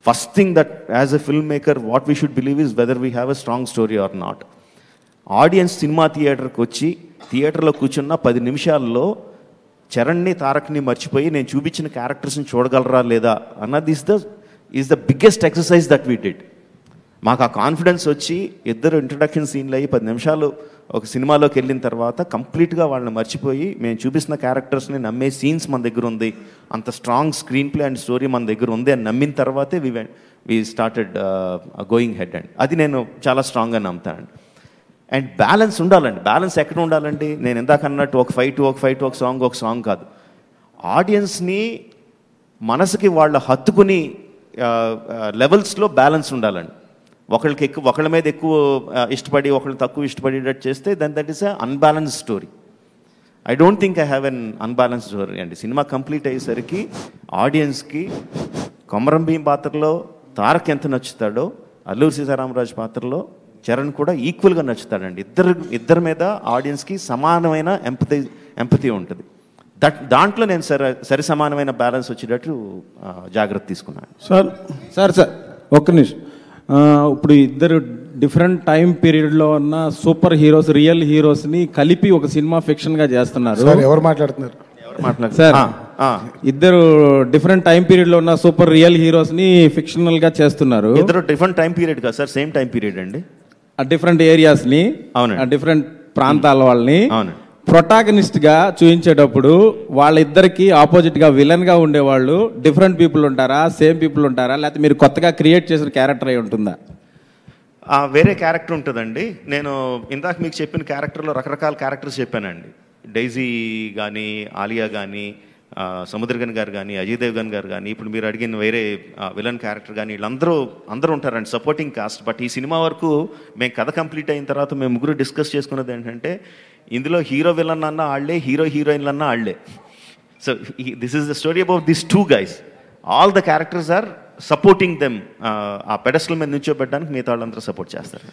First thing that as a filmmaker, what we should believe is whether we have a strong story or not. Audience cinema థియేటర్కి వచ్చి థియేటర్లో కూర్చున్న 10 నిమిషాల్లో చరణ్ని తారక్ని మర్చిపోయి నేను చూపించిన క్యారెక్టర్స్ని చూడగలరా లేదా అన్నది is the biggest exercise that we did. మాకు ఆ కాన్ఫిడెన్స్ వచ్చి ఇద్దరు ఇంట్రడక్షన్ సీన్లు అయ్యి 10 నిమిషాలు ఒక సినిమాలోకి వెళ్ళిన తర్వాత కంప్లీట్గా వాళ్ళని మర్చిపోయి మేము చూపిస్తున్న క్యారెక్టర్స్ని నమ్మే సీన్స్ మన దగ్గర ఉంది, అంత strong screenplay and story మన దగ్గర ఉంది అని నమ్మిన తర్వాతే we started going head and అది నేను చాలా స్ట్రాంగ్గా నమ్ముతానండి. అండ్ బ్యాలెన్స్ ఉండాలండి. బ్యాలెన్స్ ఎక్కడ ఉండాలండి? నేను ఇందాక అన్నట్టు ఒక ఫైట్ ఒక సాంగ్ కాదు. ఆడియన్స్ని మనసుకి వాళ్ళ హత్తుకుని లెవెల్స్లో బ్యాలెన్స్ ఉండాలండి. ఒకళ్ళ మీద ఎక్కువ ఇష్టపడి ఒకళ్ళు తక్కువ ఇష్టపడేటట్టు చేస్తే that is a unbalance story. I don't think I have an unbalance story అండి. సినిమా కంప్లీట్ అయ్యేసరికి ఆడియన్స్కి కొమరం భీం పాత్రలో తారక్ ఎంత నచ్చుతాడో అల్లూరి సీతారామరాజు పాత్రలో చరణ్ కూడా ఈక్వల్గా నచ్చుతాడండి. ఇద్దరి మీద ఆడియన్స్కి సమానమైన ఎంపతి ఉంటుంది. దాంట్లో నేను సరి సమానమైన బ్యాలెన్స్ వచ్చేటట్టు జాగ్రత్త తీసుకున్నాను. సార్ ఒక్క నిమిషం. ఇప్పుడు ఇద్దరు డిఫరెంట్ టైం పీరియడ్లో ఉన్న సూపర్ హీరోస్, రియల్ హీరోస్ని కలిపి ఒక సినిమా ఫిక్షన్గా చేస్తున్నారు. ఎవరు మాట్లాడుతున్నారు సార్? ఇద్దరు డిఫరెంట్ టైం పీరియడ్ లో ఉన్న సూపర్ రియల్ హీరోస్ ని ఫిక్షనల్ గా చేస్తున్నారు. ఇద్దరు డిఫరెంట్ టైం పీరియడ్ కాదు సార్, సేమ్ టైం పీరియడ్ అండి. డిఫరెంట్ ఏరియాస్ ని, డిఫరెంట్ ప్రాంతాల వాళ్ళని ప్రొటాగనిస్ట్ గా చూపించేటప్పుడు వాళ్ళిద్దరికి ఆపోజిట్ గా విలన్ గా ఉండేవాళ్ళు డిఫరెంట్ పీపుల్ ఉంటారా, సేమ్ పీపుల్ ఉంటారా, లేకపోతే మీరు కొత్తగా క్రియేట్ చేసిన క్యారెక్టర్ అయి ఉంటుందా? వేరే క్యారెక్టర్ ఉంటుందండి. నేను ఇందాక మీకు చెప్పిన క్యారెక్టర్లో రకరకాల క్యారెక్టర్స్ చెప్పానండి. డైజీ కానీ, ఆలియా కానీ, సముద్రగన్ గారు కానీ, అజయ్ దేవ్గన్ గారు కానీ, ఇప్పుడు మీరు అడిగిన వేరే విలన్ క్యారెక్టర్ కానీ, వీళ్ళందరూ ఉంటారండి సపోర్టింగ్ కాస్ట్. బట్ ఈ సినిమా వరకు మేము కథ కంప్లీట్ అయిన తర్వాత మేము ముగ్గురు డిస్కస్ చేసుకున్నది ఏంటంటే ఇందులో హీరో విలన్ అన్న ఆళ్లే, హీరోయిన్లు అన్న ఆళ్లే. So this is the story about this 2 guys. All the characters are supporting them. ఆ పెడస్టల్ మీద నుంచోబెట్టడానికి మిగతా వాళ్ళందరూ సపోర్ట్ చేస్తారు.